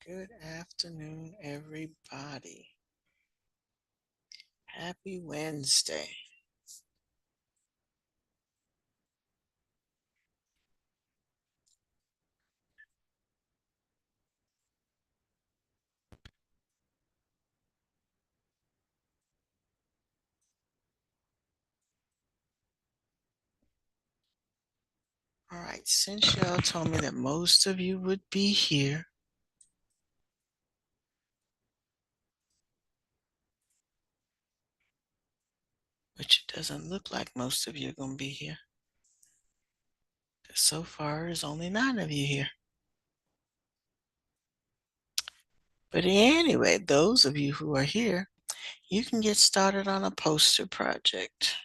Good afternoon, everybody. Happy Wednesday. All right, since y'all told me that most of you would be here, which it doesn't look like most of you are going to be here. So far, there's only 9 of you here. But anyway, those of you who are here, you can get started on a poster project.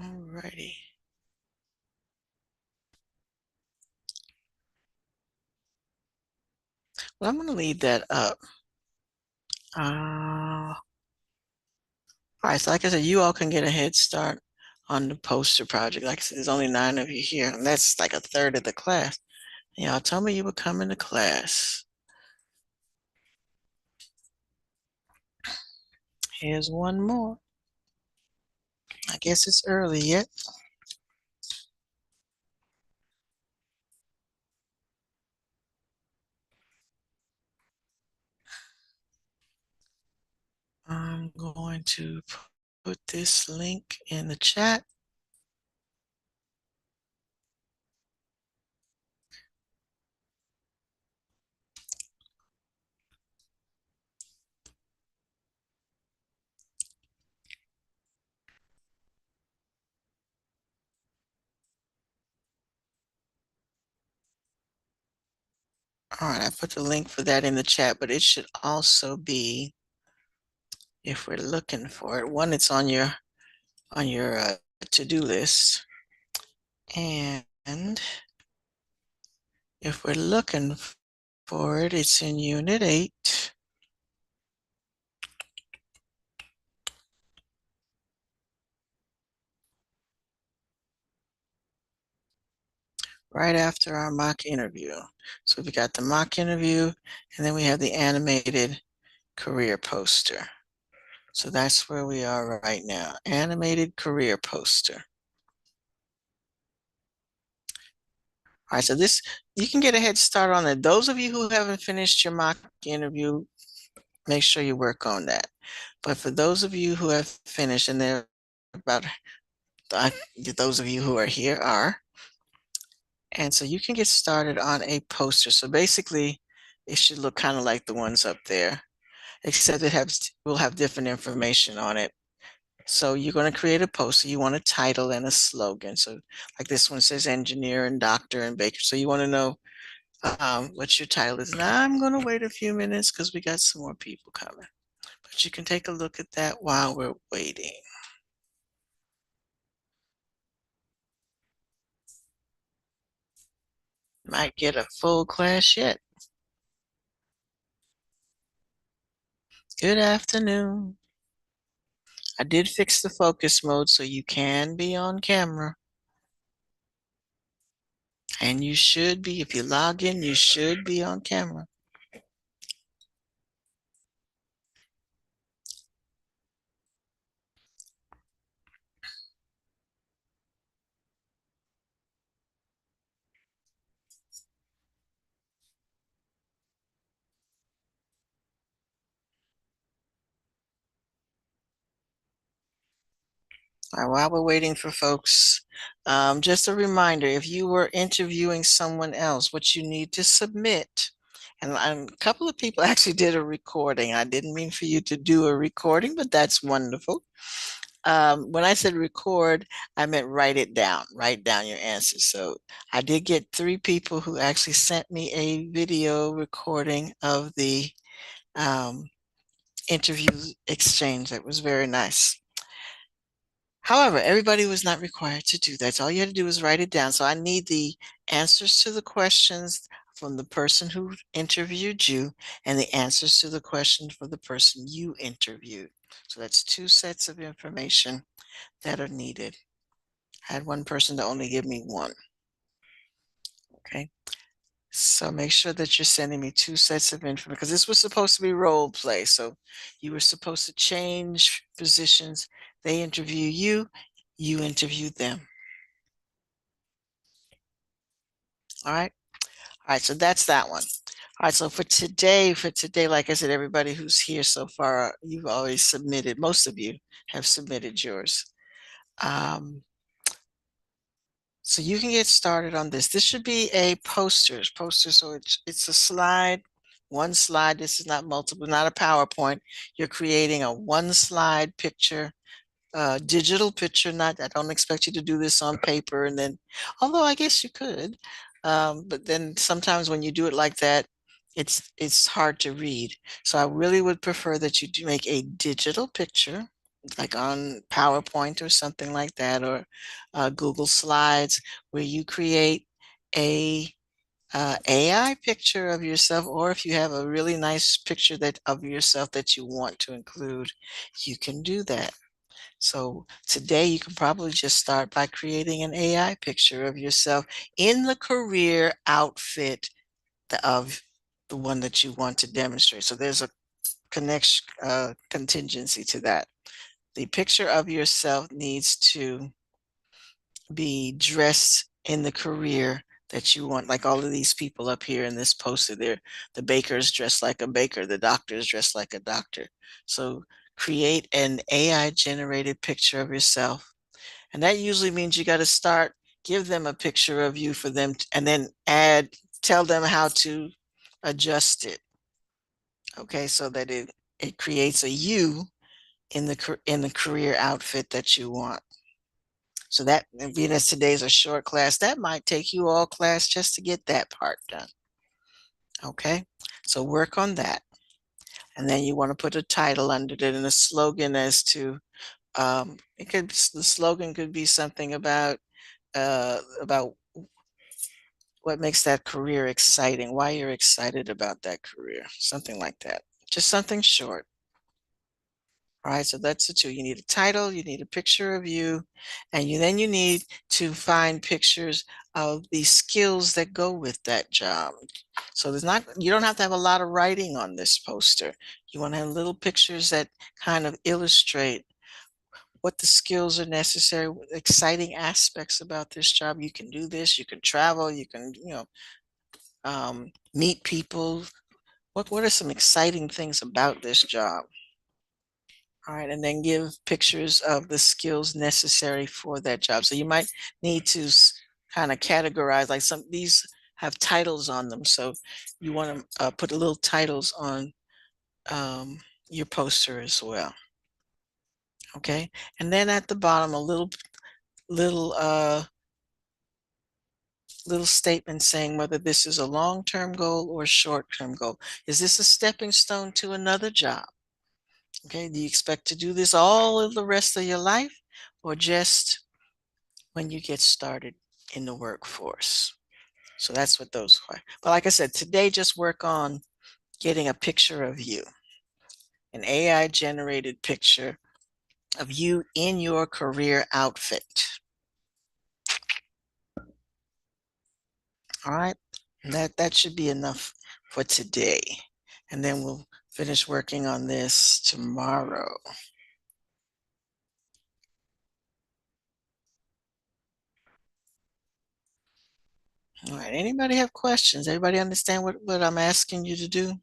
All righty. Well, I'm going to leave that up. All right, so like I said, you all can get a head start on the poster project. Like I said, there's only 9 of you here, and that's like a third of the class. Y'all told me you would come into class. Here's one more. I guess it's early yet. I'm going to put this link in the chat. All right, I put the link for that in the chat, but it should also be, if we're looking for it, one, it's on your to-do list. And if we're looking for it, it's in Unit 8. Right after our mock interview. So we got the mock interview, and then we have the animated career poster. So that's where we are right now, animated career poster. All right, so this, you can get a head start on it. Those of you who haven't finished your mock interview, make sure you work on that. But for those of you who have finished, and there are about, those of you who are here are, and so you can get started on a poster. So basically, it should look kind of like the ones up there, except will have different information on it. So you're going to create a poster. You want a title and a slogan. So like this one says engineer and doctor and baker. So you want to know what your title is. Now I'm going to wait a few minutes because we got some more people coming. But you can take a look at that while we're waiting. Might get a full class yet. Good afternoon. I did fix the focus mode so you can be on camera. And you should be, if you log in, you should be on camera. All right, while we're waiting for folks, just a reminder, if you were interviewing someone else, what you need to submit, and a couple of people actually did a recording. I didn't mean for you to do a recording, but that's wonderful. When I said record, I meant write down your answers. So I did get three people who actually sent me a video recording of the um, interview exchange. That was very nice. However, everybody was not required to do that. So all you had to do was write it down. So I need the answers to the questions from the person who interviewed you and the answers to the questions for the person you interviewed. So that's two sets of information that are needed. I had one person to only give me one. Okay. So make sure that you're sending me two sets of information because this was supposed to be role play. So you were supposed to change positions. They interview you, you interview them. All right. All right. So that's that one. All right. So for today, like I said, everybody who's here so far, you've always submitted, most of you have submitted yours. Um, So you can get started on this. This should be a poster. So it's a slide, one slide. This is not multiple, not a PowerPoint. You're creating a one slide picture, digital picture. Not, I don't expect you to do this on paper and then, although I guess you could. But then sometimes when you do it like that, it's hard to read. So I really would prefer that you do make a digital picture like on PowerPoint or something like that, or Google Slides, where you create a AI picture of yourself, or if you have a really nice picture that of yourself that you want to include, you can do that. So today you can probably just start by creating an AI picture of yourself in the career outfit of the one that you want to demonstrate. So there's a connection contingency to that. The picture of yourself needs to be dressed in the career that you want. Like all of these people up here in this poster, the baker's dressed like a baker, the doctor's dressed like a doctor. So create an AI generated picture of yourself. And that usually means you got to start, give them a picture of you for them, and then tell them how to adjust it. Okay, so that it creates a you in the career outfit that you want. So that, being as today's a short class, that might take you all class just to get that part done. Okay, so work on that. And then you want to put a title under it and a slogan as to, the slogan could be something about what makes that career exciting, why you're excited about that career, something like that. Just something short. All right, so that's the two. You need a title, you need a picture of you, and then you need to find pictures of the skills that go with that job. So you don't have to have a lot of writing on this poster. You want to have little pictures that kind of illustrate what the skills are necessary, exciting aspects about this job. You can do this, you can travel, you can, meet people. What are some exciting things about this job? All right, and then give pictures of the skills necessary for that job. So you might need to kind of categorize, like these have titles on them. So you want to put little titles on your poster as well. Okay, and then at the bottom, a little uh, little statement saying whether this is a long-term goal or short-term goal. Is this a stepping stone to another job? Okay, do you expect to do this all of the rest of your life or just when you get started in the workforce? So that's what those are. But like I said, today just work on getting a picture of you, an AI generated picture of you in your career outfit. All right. And that should be enough for today. And then we'll finish working on this tomorrow. All right. Anybody have questions? Everybody understand what I'm asking you to do?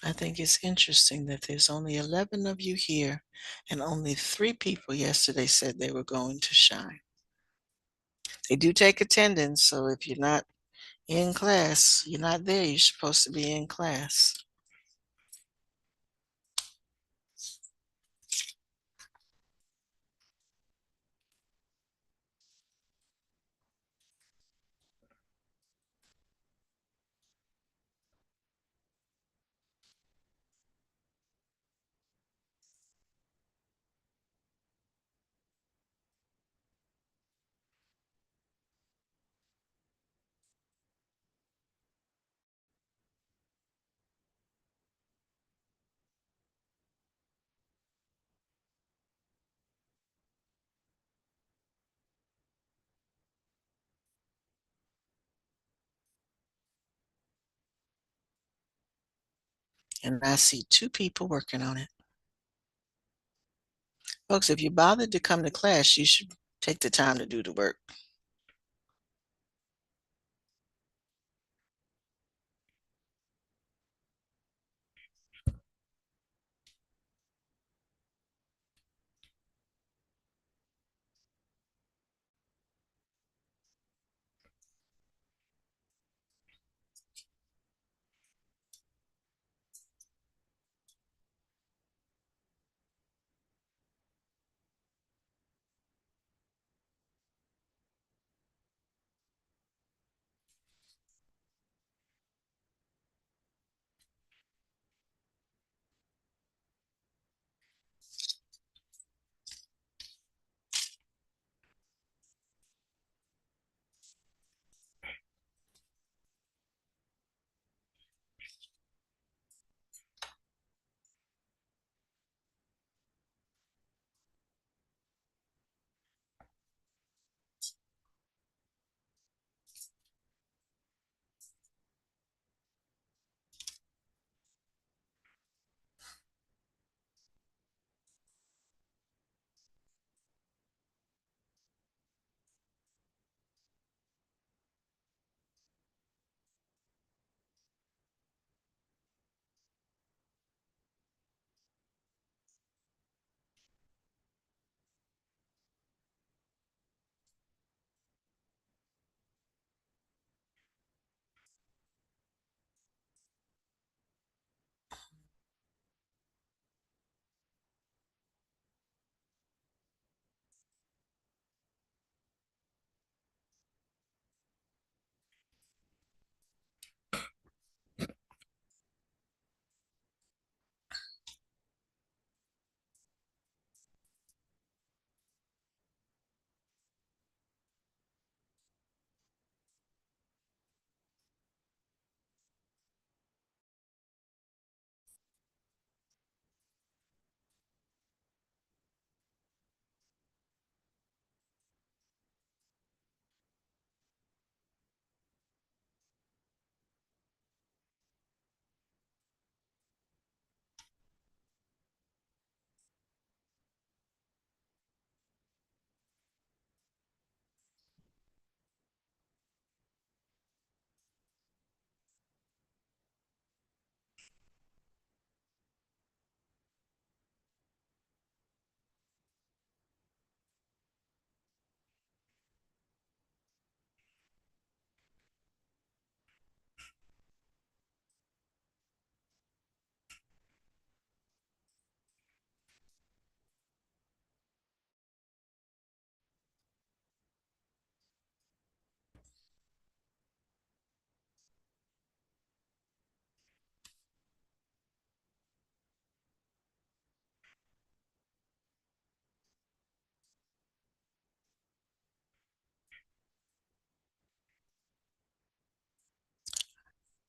I think it's interesting that there's only 11 of you here, and only 3 people yesterday said they were going to Shine. They do take attendance, so if you're not in class, you're not there, you're supposed to be in class. And I see 2 people working on it. Folks, if you bothered to come to class, you should take the time to do the work.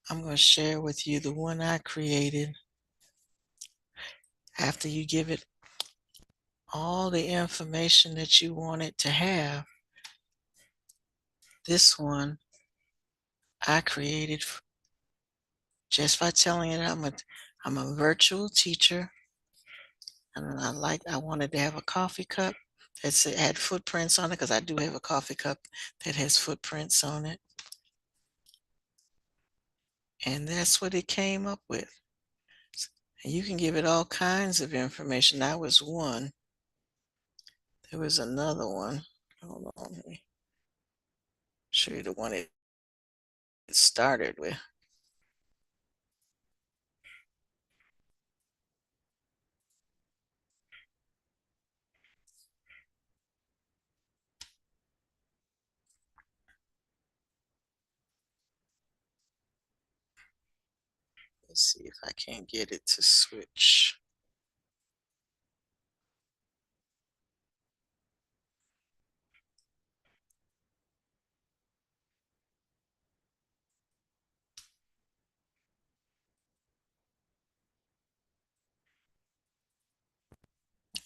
I'm going to share with you the one I created after you give it all the information that you want it to have. This one I created just by telling it I'm a virtual teacher, and I wanted to have a coffee cup that had footprints on it, because I do have a coffee cup that has footprints on it. And that's what it came up with. And you can give it all kinds of information. That was one. There was another one. Hold on, let me show you the one it started with. Let's see if I can get it to switch.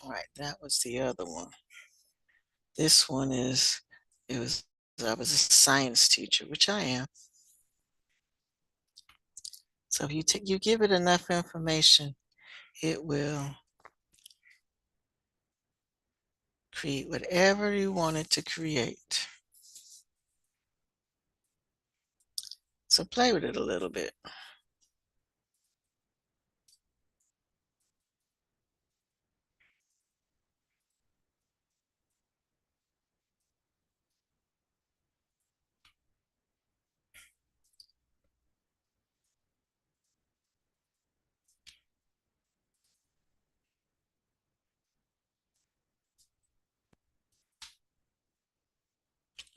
All right, that was the other one. This one is, it was, I was a science teacher, which I am. So if you give it enough information, it will create whatever you want it to create. So play with it a little bit.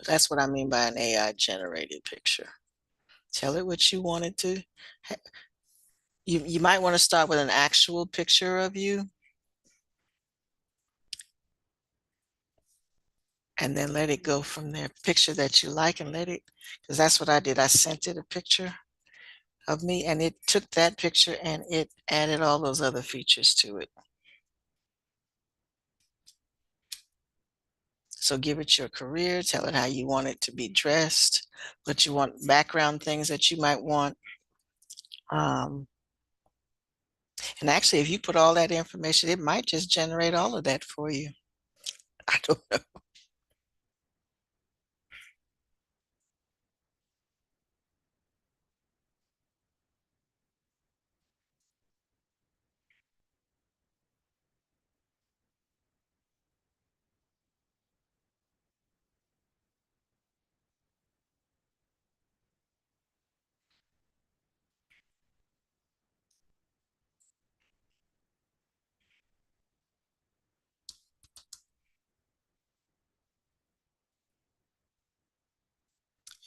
That's what I mean by an AI generated picture. Tell it what you want it to. You might want to start with an actual picture of you and then let it go from there. Picture that you like and let it, because that's what I did. I sent it a picture of me and it took that picture and it added all those other features to it. So give it your career, tell it how you want it to be dressed, what you want, background things that you might want. Um, and actually, if you put all that information, it might just generate all of that for you. I don't know.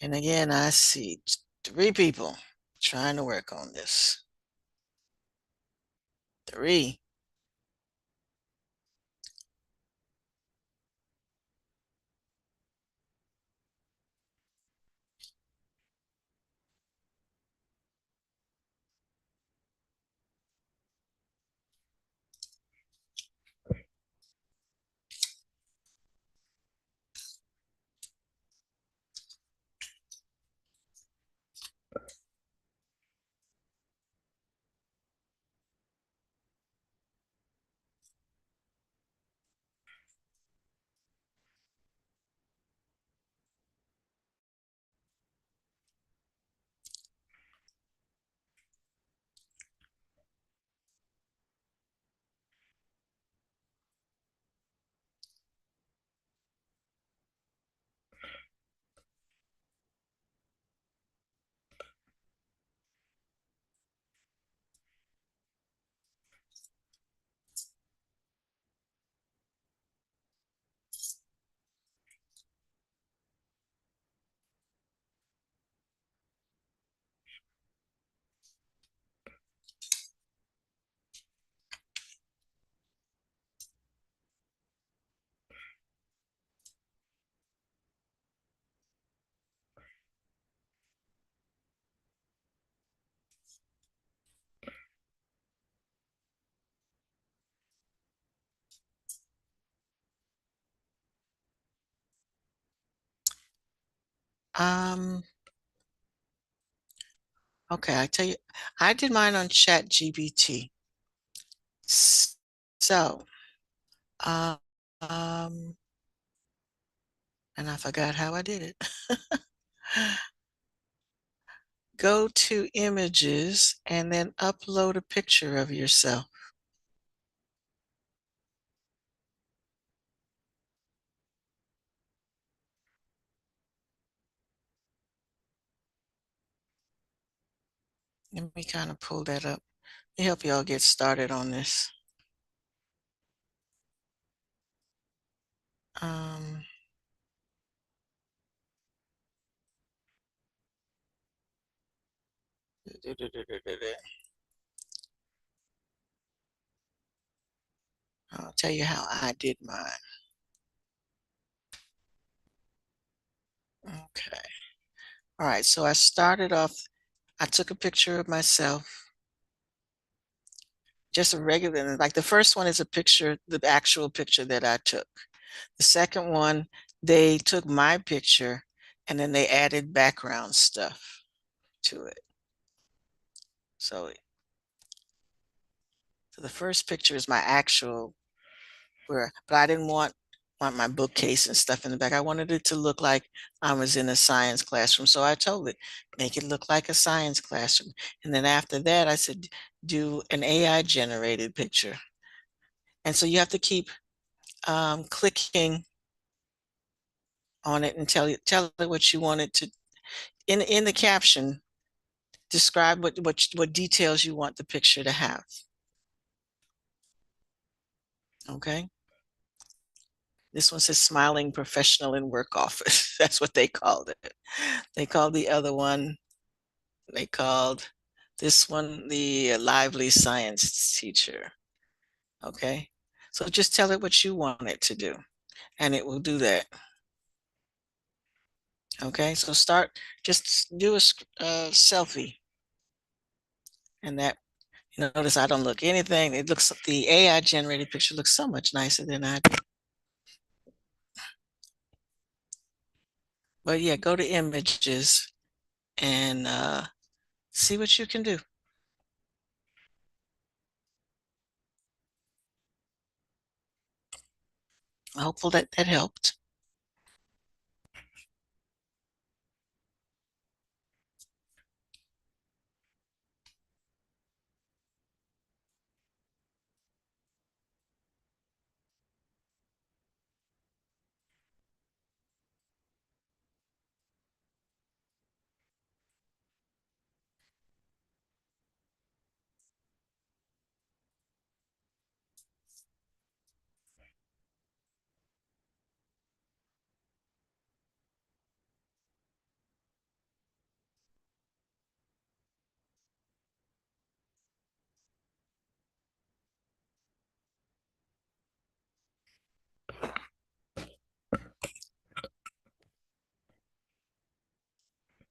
And again, I see 3 people trying to work on this. 3. Um, okay, I tell you, I did mine on Chat GPT. So, uh, um, and I forgot how I did it. go to images and then upload a picture of yourself. Let me kind of pull that up. Let me help y'all get started on this. Um, I'll tell you how I did mine. Okay. All right. So I started off, I took a picture of myself, just a regular, like the first one is a picture, the actual picture that I took. The second one, they took my picture and then they added background stuff to it. So, so the first picture is my actual but I didn't want my bookcase and stuff in the back. I wanted it to look like I was in a science classroom. So I told it, make it look like a science classroom. And then after that, I said, do an AI generated picture. And so you have to keep clicking on it and tell it what you want it to in the caption. Describe what details you want the picture to have. Okay. This one says smiling professional in work office. That's what they called it. They called the other one, they called this one the lively science teacher. Okay. So just tell it what you want it to do, and it will do that. Okay. So just do a selfie, and that, notice I don't look anything. It looks, the AI generated picture looks so much nicer than I do. But yeah, go to images and see what you can do. Hopeful that that helped.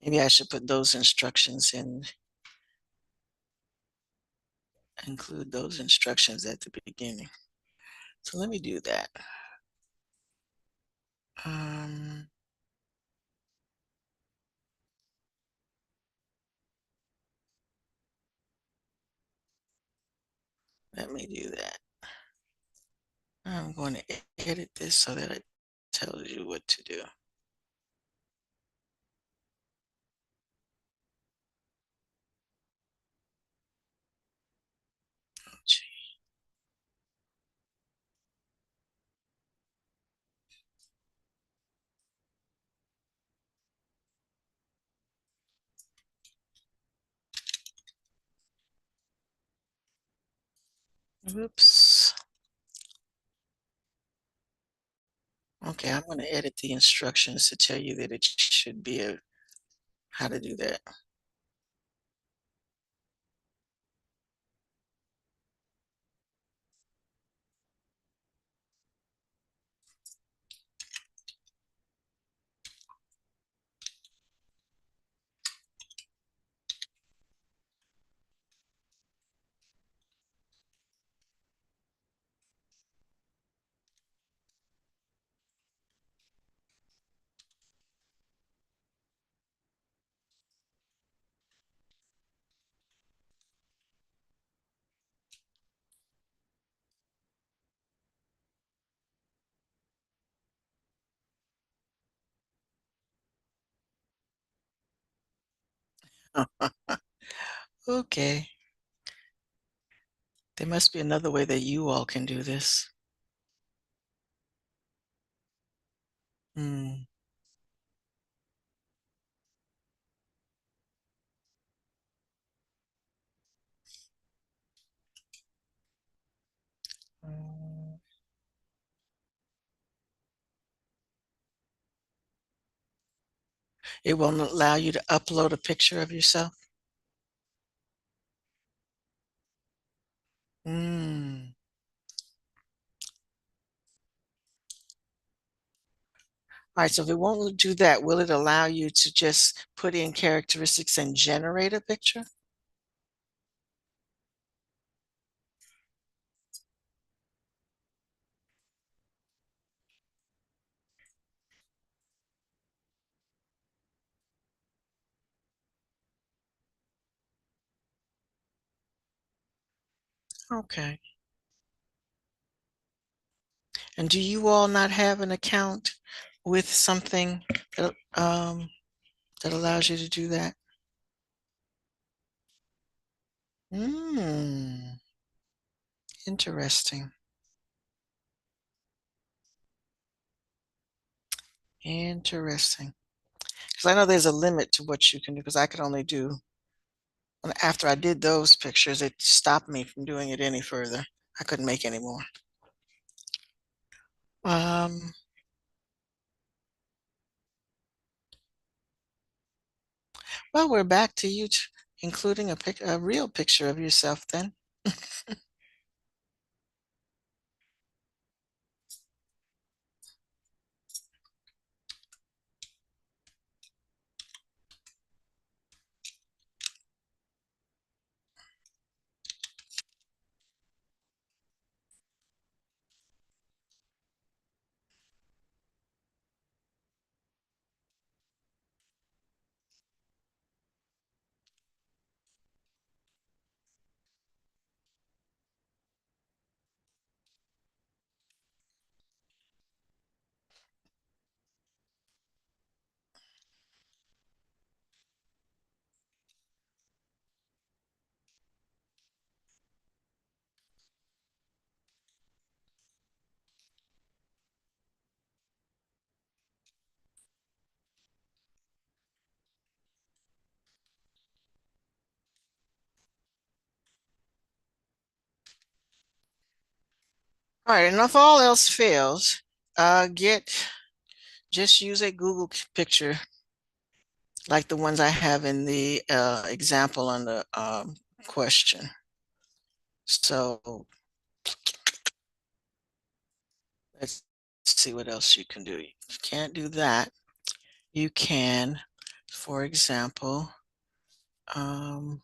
Maybe I should put those instructions in, include those instructions at the beginning. So let me do that. Um, Let me do that. I'm going to edit this so that it tells you what to do. Whoops. Okay, I'm going to edit the instructions to tell you that it should be how to do that. Okay. There must be another way that you all can do this. Hmm. Mm. It won't allow you to upload a picture of yourself? Mm. All right, so if it won't do that, will it allow you to just put in characteristics and generate a picture? Okay. And do you all not have an account with something that allows you to do that? Hmm. Interesting. Interesting. Because I know there's a limit to what you can do, because I could only do, after I did those pictures, it stopped me from doing it any further. I couldn't make any more. Um, well, we're back to you including a real picture of yourself then. All right, and if all else fails, just use a Google picture like the ones I have in the example on the question. So let's see what else you can do. If you can't do that, you can, for example, um,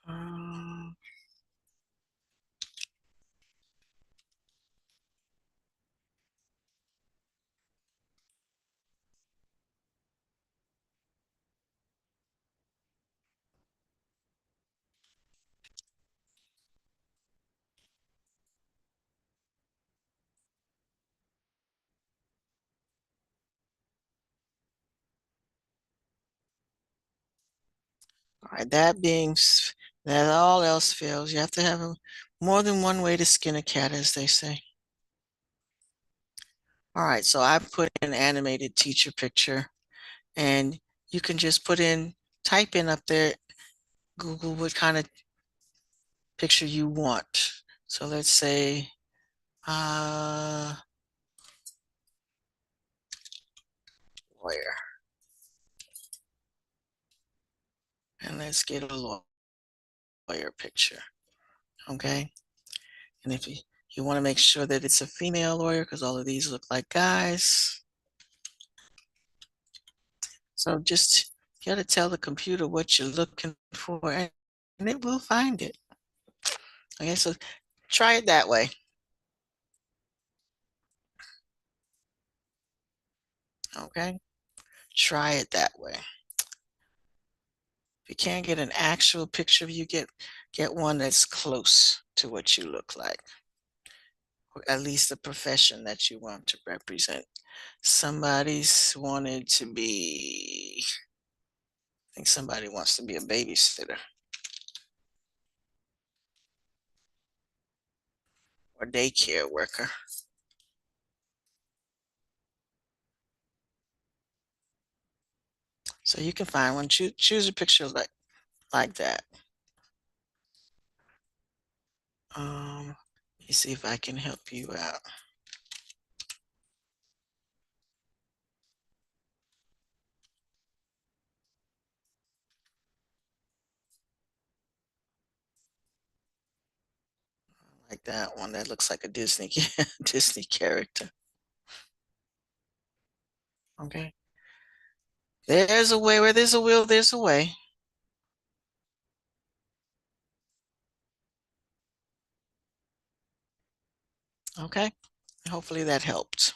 uh, all right, that all else fails, you have to have more than one way to skin a cat, as they say. All right, so I put an animated teacher picture, and you can just type in up there, Google what kind of picture you want. So let's say, uh, lawyer, and let's get a lawyer picture, okay? And if you want to make sure that it's a female lawyer, because all of these look like guys. So just you got to tell the computer what you're looking for, and it will find it. Okay, so try it that way. Okay, try it that way. If you can't get an actual picture of you, get one that's close to what you look like, or at least the profession that you want to represent. Somebody's wanted to be, I think somebody wants to be a babysitter or daycare worker. So you can find one. Choose a picture like that. Let me see if I can help you out. Like that one that looks like a Disney Disney character. Okay. There's a way. Where there's a will, there's a way. Okay. Hopefully that helped.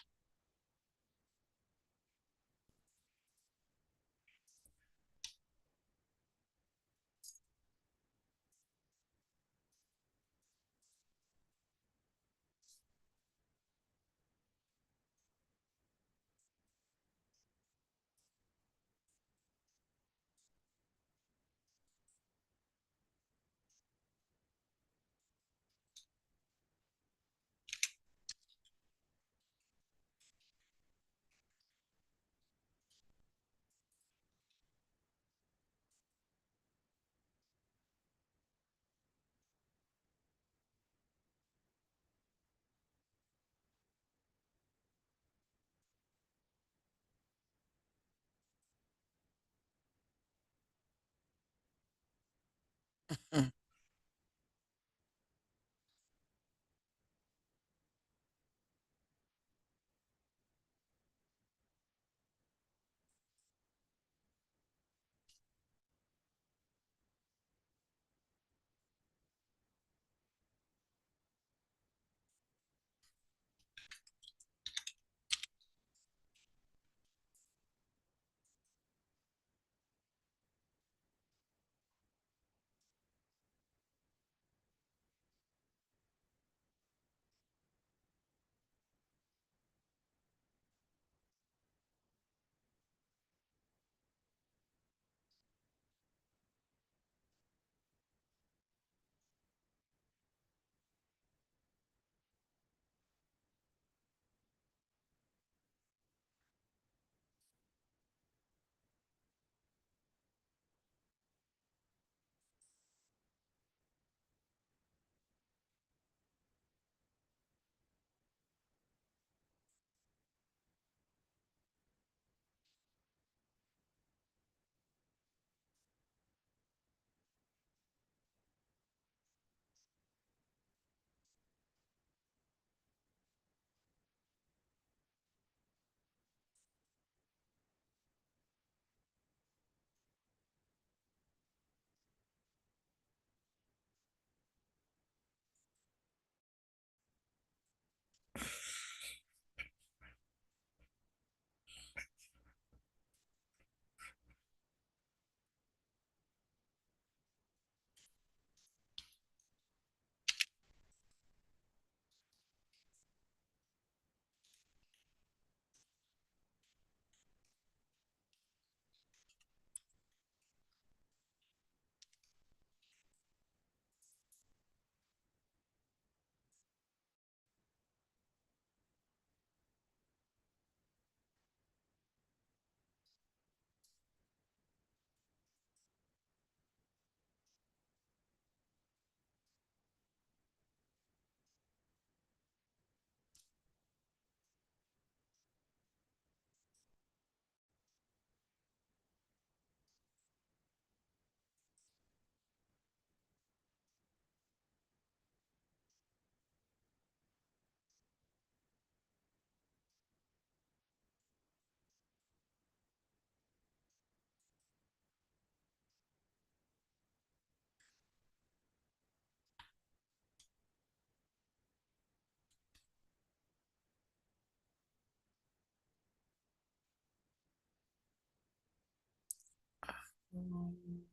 Mm.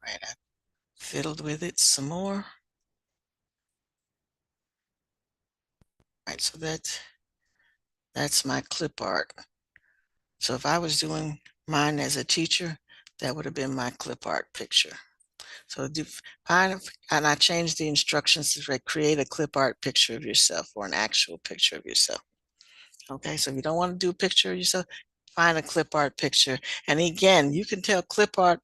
Right, I fiddled with it some more. Right, so that's my clip art. So if I was doing mine as a teacher, that would have been my clip art picture. So find, and I changed the instructions to create a clip art picture of yourself or an actual picture of yourself. Okay, so if you don't want to do a picture of yourself, find a clip art picture. And again, you can tell clip art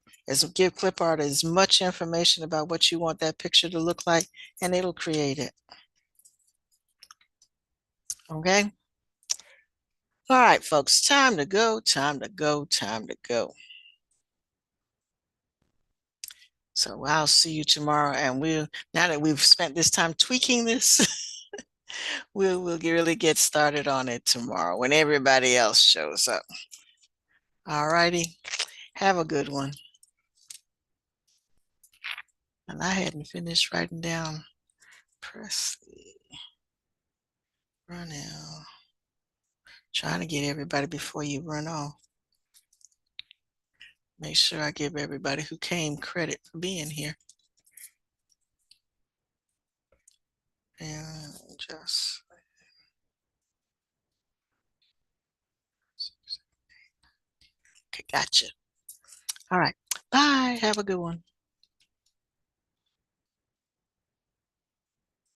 give clip art as much information about what you want that picture to look like, and it'll create it. Okay. All right, folks, time to go, time to go, time to go. So I'll see you tomorrow, and now that we've spent this time tweaking this, we'll really get started on it tomorrow when everybody else shows up. All righty. Have a good one. And I hadn't finished writing down Presley, Ronell. Trying to get everybody before you run off. Make sure I give everybody who came credit for being here. And just, okay, gotcha. All right. Bye. Have a good one.